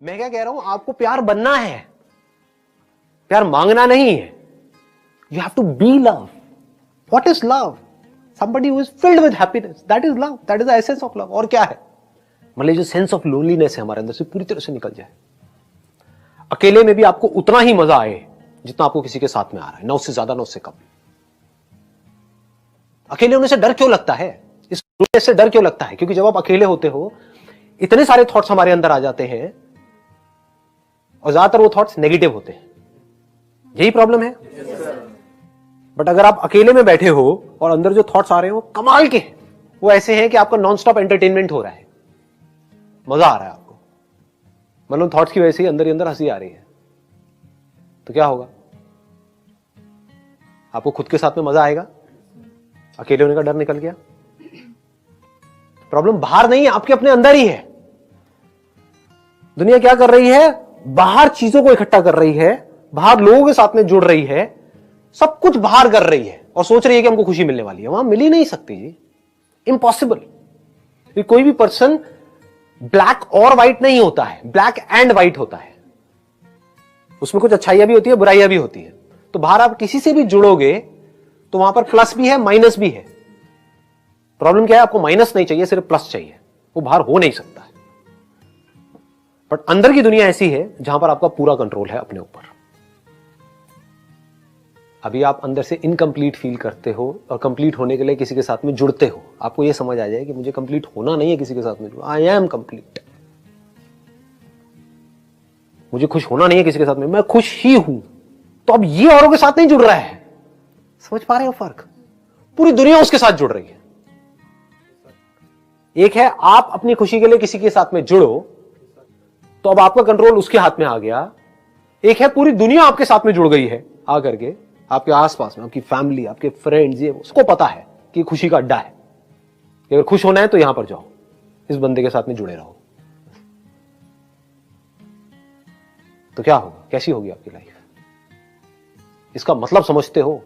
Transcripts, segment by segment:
मैं क्या कह रहा हूं, आपको प्यार बनना है, प्यार मांगना नहीं है। You have to be love. What is love? somebody who is filled with happiness, that is love, that is the essence of love। और क्या है? मतलब जो सेंस ऑफ लोनलीनेस है हमारे अंदर से पूरी तरह से निकल जाए। अकेले में भी आपको उतना ही मजा आए जितना आपको किसी के साथ में आ रहा है, ना उससे ज्यादा ना उससे कम। अकेले होने से डर क्यों लगता है? इस लोनलीनेस से डर क्यों लगता है? क्योंकि जब आप अकेले होते हो इतने सारे थॉट्स हमारे अंदर आ जाते हैं और ज्यादातर वो थॉट्स नेगेटिव होते हैं। यही प्रॉब्लम है। बट अगर आप अकेले में बैठे हो और अंदर जो थॉट्स आ रहे हैं वो कमाल के हैं, वो ऐसे हैं कि आपका नॉन स्टॉप एंटरटेनमेंट हो रहा है, मजा आ रहा है आपको, मतलब थॉट्स की वजह से ही अंदर हंसी आ रही है, तो क्या होगा? आपको खुद के साथ में मजा आएगा, अकेले होने का डर निकल गया। प्रॉब्लम बाहर नहीं है, आपके अपने अंदर ही है। दुनिया क्या कर रही है? बाहर चीजों को इकट्ठा कर रही है, बाहर लोगों के साथ में जुड़ रही है, सब कुछ बाहर कर रही है और सोच रही है कि हमको खुशी मिलने वाली है। वहां मिल ही नहीं सकती जी, इम्पॉसिबल। कोई भी पर्सन ब्लैक और व्हाइट नहीं होता है, ब्लैक एंड व्हाइट होता है। उसमें कुछ अच्छाइयां भी होती है, बुराइयां भी होती है। तो बाहर आप किसी से भी जुड़ोगे तो वहां पर प्लस भी है, माइनस भी है। प्रॉब्लम क्या है? आपको माइनस नहीं चाहिए, सिर्फ प्लस चाहिए। वो बाहर हो नहीं सकता है। बट अंदर की दुनिया ऐसी है जहां पर आपका पूरा कंट्रोल है अपने ऊपर। अभी आप अंदर से इनकम्प्लीट फील करते हो और कंप्लीट होने के लिए किसी के साथ में जुड़ते हो। आपको यह समझ आ जाए कि मुझे कंप्लीट होना नहीं है किसी के साथ में जुड़ा, आई एम कंप्लीट। मुझे खुश होना नहीं है किसी के साथ में, मैं खुश ही हूं। तो अब ये औरों के साथ नहीं जुड़ रहा है। समझ पा रहे हो फर्क? पूरी दुनिया उसके साथ जुड़ रही है। एक है आप अपनी खुशी के लिए किसी के साथ में जुड़ो तो अब आपका कंट्रोल उसके हाथ में आ गया। एक है पूरी दुनिया आपके साथ में जुड़ गई है आकर के, आपके आसपास में आपकी फैमिली, आपके फ्रेंड्स, ये उसको पता है कि खुशी का अड्डा है, कि अगर खुश होना है तो यहां पर जाओ, इस बंदे के साथ में जुड़े रहो। तो क्या होगा? कैसी होगी आपकी लाइफ? इसका मतलब समझते हो?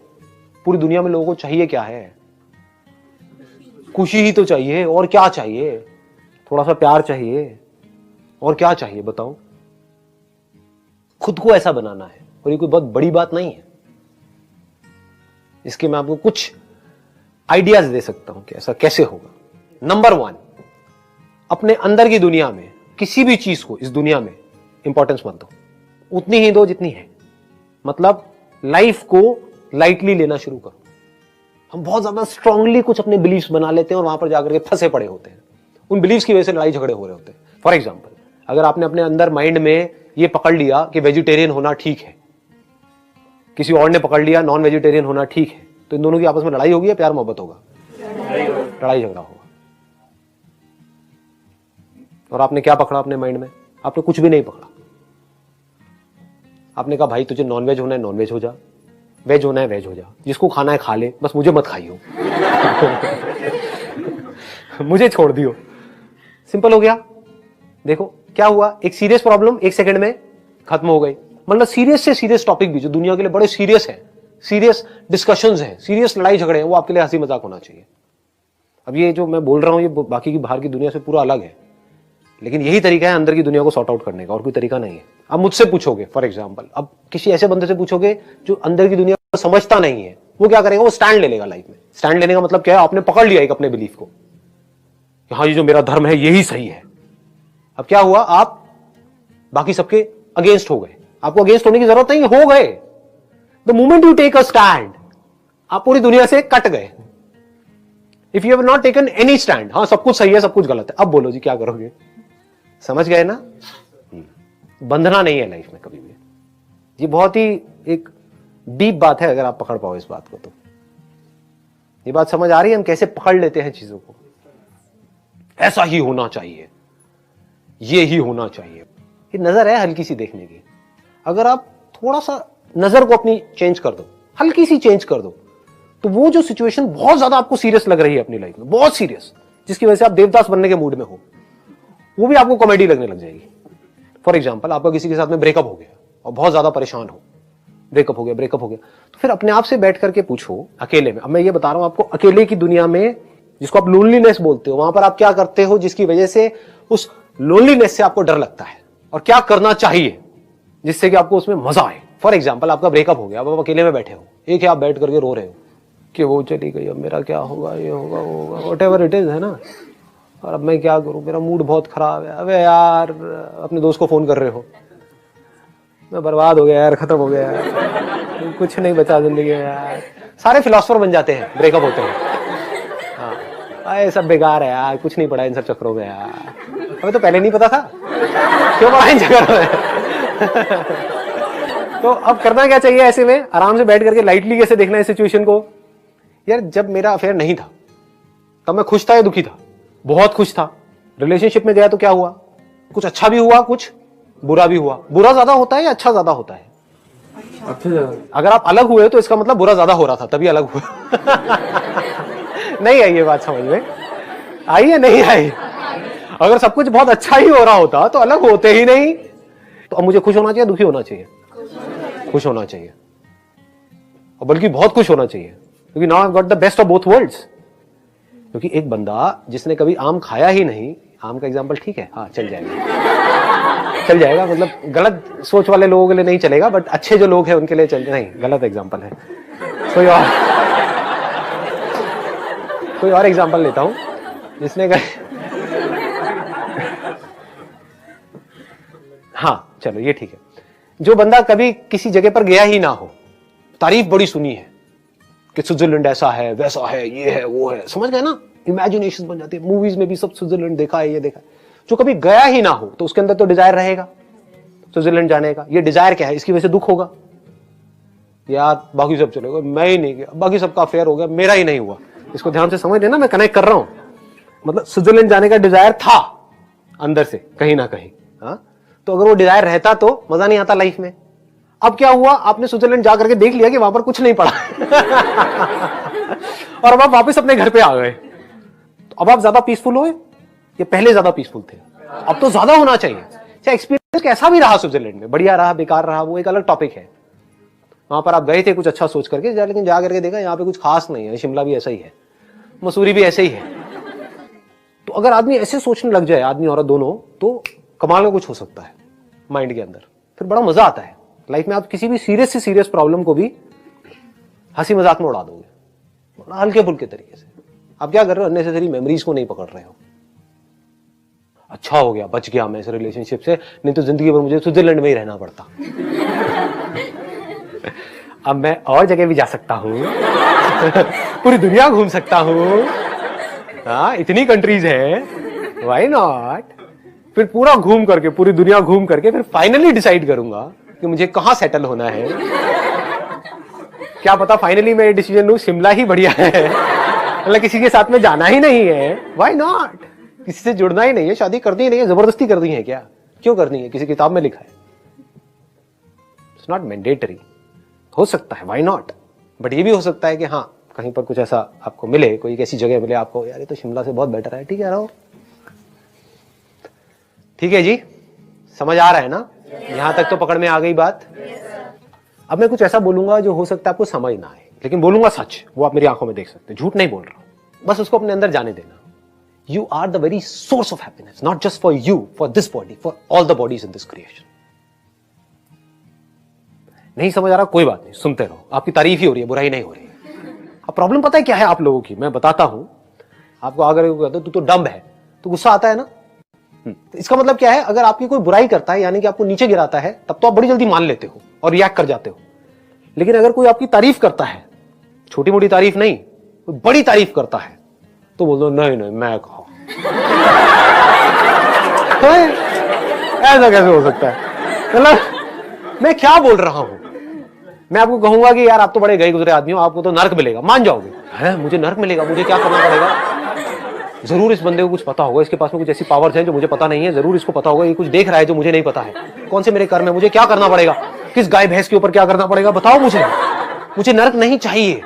पूरी दुनिया में लोगों को चाहिए क्या है? खुशी ही तो चाहिए। और क्या चाहिए? थोड़ा सा प्यार चाहिए। और क्या चाहिए बताओ? खुद को ऐसा बनाना है। और ये कोई बहुत बड़ी बात नहीं है। इसके मैं आपको कुछ आइडियाज दे सकता हूं कि ऐसा कैसे होगा। नंबर 1, अपने अंदर की दुनिया में किसी भी चीज को इस दुनिया में इंपॉर्टेंस मत दो, उतनी ही दो जितनी है। मतलब लाइफ को लाइटली लेना शुरू करो। हम बहुत ज्यादा स्ट्रांगली कुछ अपने बिलीव्स बना लेते हैं और वहां पर जाकर के फंसे पड़े होते हैं। उन बिलीव्स की वजह से लड़ाई झगड़े हो रहे होते हैं। फॉर एग्जाम्पल, अगर आपने अपने अंदर माइंड में ये पकड़ लिया कि वेजिटेरियन होना ठीक है, किसी और ने पकड़ लिया नॉन वेजिटेरियन होना ठीक है, तो इन दोनों की आपस में लड़ाई होगी या प्यार मोहब्बत होगा? लड़ाई झगड़ा होगा। और आपने क्या पकड़ा अपने माइंड में? आपने कुछ भी नहीं पकड़ा। आपने कहा भाई तुझे नॉनवेज होना है नॉनवेज हो जा, वेज होना है वेज हो जा, जिसको खाना है खा ले, बस मुझे मत खाइयो। मुझे छोड़ दियो। सिंपल हो गया। देखो क्या हुआ, एक सीरियस प्रॉब्लम एक सेकंड में खत्म हो गई। मतलब सीरियस से सीरियस टॉपिक भी जो दुनिया के लिए बड़े सीरियस है, सीरियस डिस्कशंस हैं, सीरियस लड़ाई झगड़े हैं, वो आपके लिए हंसी मजाक होना चाहिए। अब ये जो मैं बोल रहा हूं ये बाकी की बाहर की दुनिया से पूरा अलग है, लेकिन यही तरीका है अंदर की दुनिया को सॉर्ट आउट करने का, और कोई तरीका नहीं है। अब मुझसे पूछोगे फॉर एग्जाम्पल, अब किसी ऐसे बंदे से पूछोगे जो अंदर की दुनिया को समझता नहीं है, वो क्या करेगा? वो स्टैंड ले लेगा लाइफ में। स्टैंड लेने का मतलब क्या है? आपने पकड़ लिया एक अपने बिलीफ को, हाँ ये जो मेरा धर्म है यही सही है। अब क्या हुआ? आप बाकी सबके अगेंस्ट हो गए। आपको अगेंस्ट होने की जरूरत नहीं, हो गए। The moment you take a stand, आप पूरी दुनिया से कट गए। If you have not taken any stand, हाँ सब कुछ सही है सब कुछ गलत है, अब बोलो जी क्या करोगे? समझ गए ना? बंधना नहीं है लाइफ में कभी भी। ये बहुत ही एक डीप बात है, अगर आप पकड़ पाओ इस बात को तो। ये बात समझ आ रही है हम कैसे पकड़ लेते हैं चीजों को? ऐसा ही होना चाहिए, ये ही होना चाहिए। ये नजर है हल्की सी देखने की। अगर आप थोड़ा सा नजर को अपनी चेंज कर दो, हल्की सी चेंज कर दो, तो वो जो सिचुएशन बहुत ज्यादा आपको सीरियस लग रही है अपनी लाइफ में, बहुत सीरियस, जिसकी वजह से आप देवदास बनने के मूड में हो, वो भी आपको कॉमेडी लगने लग जाएगी। फॉर एग्जाम्पल, आपका किसी के साथ में ब्रेकअप हो गया और बहुत ज्यादा परेशान हो, ब्रेकअप हो गया, तो फिर अपने आप से बैठ करके पूछो अकेले में। अब मैं ये बता रहा हूं आपको, अकेले की दुनिया में जिसको आप लोनलीनेस बोलते हो, वहां पर आप क्या करते हो जिसकी वजह से उस लोनलीनेस से आपको डर लगता है और क्या करना चाहिए जिससे कि आपको उसमें मजा आए। फॉर एग्जाम्पल, आपका ब्रेकअप हो गया, अब आप अकेले में बैठे हो, एक ही आप बैठ करके रो रहे हो कि वो चली गई, अब मेरा क्या होगा, ये होगा वो होगा, वॉट एवर इट इज, है ना। और अब मैं क्या करूं, मेरा मूड बहुत खराब है। अबे यार, अपने दोस्त को फोन कर रहे हो, मैं बर्बाद हो गया यार, खत्म हो गया यार, कुछ नहीं बचा जिंदगी में यार। सारे फिलोसफर बन जाते हैं ब्रेकअप होते हैं। हाँ, ये सब बेकार है यार, कुछ नहीं पड़ा इन सब चक्करों में यार, हमें तो पहले नहीं पता था, क्यों पड़ा इन चक्करों में। तो अब करना क्या चाहिए ऐसे में, आराम से बैठ करके लाइटली कैसे देखना है सिचुएशन को। यार, जब मेरा अफेयर नहीं था तब मैं खुश था या दुखी था? बहुत खुश था। रिलेशनशिप में गया तो क्या हुआ, कुछ अच्छा भी हुआ, कुछ बुरा भी हुआ। बुरा ज्यादा होता है या अच्छा ज्यादा होता है? अच्छा ज्यादा। अगर आप अलग हुए तो इसका मतलब बुरा ज्यादा हो रहा था, तभी अलग हुए। नहीं आई ये बात समझ में? आई है नहीं आई? अगर सब कुछ बहुत अच्छा ही हो रहा होता तो अलग होते ही नहीं। तो अब मुझे खुश होना चाहिए, दुखी होना चाहिए? खुश होना चाहिए, और बल्कि बहुत खुश होना चाहिए, क्योंकि now I got the best of both worlds. क्योंकि एक बंदा जिसने कभी आम खाया ही नहीं, आम का एग्जाम्पल ठीक है, हाँ चल जाएगा, चल जाएगा, मतलब गलत सोच वाले लोगों के लिए नहीं चलेगा, बट अच्छे जो लोग हैं उनके लिए चल, नहीं गलत एग्जाम्पल है। कोई और एग्जाम्पल लेता हूं जिसने हाँ चलो ये ठीक है। जो बंदा कभी किसी जगह पर गया ही ना हो, तारीफ बड़ी सुनी है कि स्विट्जरलैंड ऐसा है, वैसा है, ये है, वो है, समझ गए ना, इमेजिनेशन बन जाती है। मूवीज में भी सब स्विट्जरलैंड देखा है, ये देखा है। जो कभी गया ही ना हो तो उसके अंदर तो डिजायर रहेगा स्विट्जरलैंड जाने का। ये डिजायर क्या है, इसकी वजह से दुख होगा, यार बाकी सब चलेगा, मैं ही नहीं गया, बाकी सबका अफेयर हो गया, मेरा ही नहीं हुआ। इसको ध्यान से समझ लेना, मैं कनेक्ट कर रहा हूं। मतलब स्विट्जरलैंड जाने का डिजायर था अंदर से कहीं ना कहीं, हाँ, तो अगर वो डिजायर रहता तो मजा नहीं आता लाइफ में। अब क्या हुआ, आपने स्विट्जरलैंड जाकर के देख लिया कि वहां पर कुछ नहीं पड़ा। और अब आप वापस अपने घर पे आ गए, तो अब आप ज्यादा पीसफुल हो या पहले ज्यादा पीसफुल थे? अब तो ज्यादा होना चाहिए। चाहे एक्सपीरियंस कैसा भी रहा स्विट्जरलैंड में, बढ़िया रहा, बेकार रहा, वो एक अलग टॉपिक है। वहां पर आप गए थे कुछ अच्छा सोच करके, लेकिन जा करके देखा यहाँ पे कुछ खास नहीं है, शिमला भी ऐसा ही है, मसूरी भी ऐसे ही है। तो अगर आदमी ऐसे सोचने लग जाए, आदमी औरत दोनों, तो कमाल का कुछ हो सकता है माइंड के अंदर, फिर बड़ा मजा आता है लाइफ में। आप किसी भी सीरियस से सीरियस प्रॉब्लम को भी हंसी मजाक में उड़ा दोगे, बड़ा हल्के फुल्के तरीके से। आप क्या कर रहे हो, अननेसेसरी मेमोरीज को नहीं पकड़ रहे हो। अच्छा हो गया, बच गया मैं इस रिलेशनशिप से, नहीं तो जिंदगी भर मुझे स्विट्जरलैंड में ही रहना पड़ता। अब मैं और जगह भी जा सकता हूं, पूरी दुनिया घूम सकता हूं, हाँ इतनी कंट्रीज हैं, व्हाई नॉट। फिर पूरा घूम करके, पूरी दुनिया घूम करके, फिर फाइनली डिसाइड करूंगा कि मुझे कहां सेटल होना है। क्या पता फाइनली मैं डिसीजन लूं शिमला ही बढ़िया है, मतलब किसी के साथ में जाना ही नहीं है, व्हाई नॉट, किसी से जुड़ना ही नहीं है, शादी करनी ही नहीं है, जबरदस्ती करनी है क्या, क्यों करनी है, किसी किताब में लिखा है, इट्स नॉट मैंडेटरी। हो सकता है, व्हाई नॉट। बट ये भी हो सकता है कि हाँ कहीं पर कुछ ऐसा आपको मिले, कोई ऐसी जगह मिले आपको, यार ये तो शिमला से बहुत बेटर है, ठीक है रहो। ठीक है जी, समझ आ रहा है ना, यहां तक तो पकड़ में आ गई बात। अब मैं कुछ ऐसा बोलूंगा जो हो सकता है आपको समझ ना आए, लेकिन बोलूंगा सच, वो आप मेरी आंखों में देख सकते हैं, झूठ नहीं बोल रहा हूं, बस उसको अपने अंदर जाने देना। You are the very source of happiness, not just for you, for this body, for all the bodies in this creation. नहीं समझ आ रहा, कोई बात नहीं, सुनते रहो, आपकी तारीफ ही हो रही है, बुराई नहीं हो रही है। अब प्रॉब्लम पता है क्या है आप लोगों की, मैं बताता हूं आपको। अगर कहते तू तो डम्ब है, तो गुस्सा आता है ना। तो इसका मतलब क्या है, अगर आपकी कोई बुराई करता है, यानी कि आपको नीचे गिराता है, तब तो आप बड़ी जल्दी मान लेते हो और रिएक्ट कर जाते हो। लेकिन अगर कोई आपकी तारीफ करता है, छोटी मोटी तारीफ नहीं, कोई बड़ी तारीफ करता है, तो बोल दो नहीं नहीं मैं कहा। ऐसा कैसे हो सकता है, मतलब मैं क्या बोल रहा हूं। मैं आपको कहूंगा कि यार आप तो बड़े गए गुजरे आदमी हो, आपको तो नर्क मिलेगा, मान जाओगे। है मुझे नर्क मिलेगा, मुझे क्या करना पड़ेगा। जरूर इस बंदे को कुछ पता होगा, इसके पास में कुछ ऐसी पावर्स हैं जो मुझे पता नहीं है, जरूर इसको पता होगा, ये कुछ देख रहा है जो मुझे नहीं पता है। कौन से मेरे कर्म है, मुझे क्या करना पड़ेगा, किस गाय भैंस के ऊपर क्या करना पड़ेगा, बताओ मुझे नर्क नहीं चाहिए।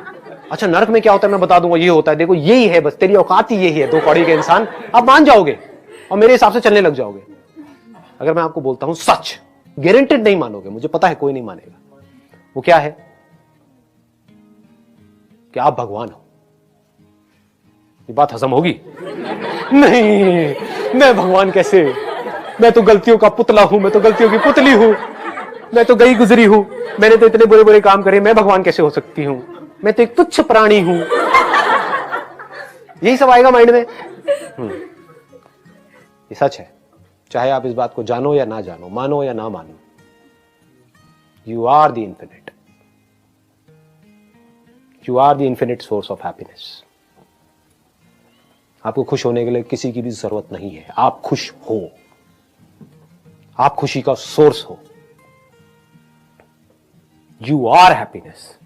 अच्छा नर्क में क्या होता है मैं बता दूंगा, ये होता है, देखो यही है, बस तेरी औकात ही यही है, दो कौड़ी के इंसान। आप मान जाओगे और मेरे हिसाब से चलने लग जाओगे। अगर मैं आपको बोलता हूं सच, गारंटेड नहीं मानोगे, मुझे पता है कोई नहीं मानेगा। वो क्या है कि आप भगवान हो। ये बात हजम होगी? नहीं, मैं भगवान कैसे, मैं तो गलतियों का पुतला हूं, मैं तो गलतियों की पुतली हूं, मैं तो गई गुजरी हूं, मैंने तो इतने बुरे बुरे काम करे, मैं भगवान कैसे हो सकती हूं, मैं तो एक तुच्छ प्राणी हूं। यही सब आएगा माइंड में। ये सच है, चाहे आप इस बात को जानो या ना जानो, मानो या ना मानो। You are the infinite, you are the infinite source of happiness. आपको खुश होने के लिए किसी की भी जरूरत नहीं है। आप खुश हो, आप खुशी का सोर्स हो। You are happiness.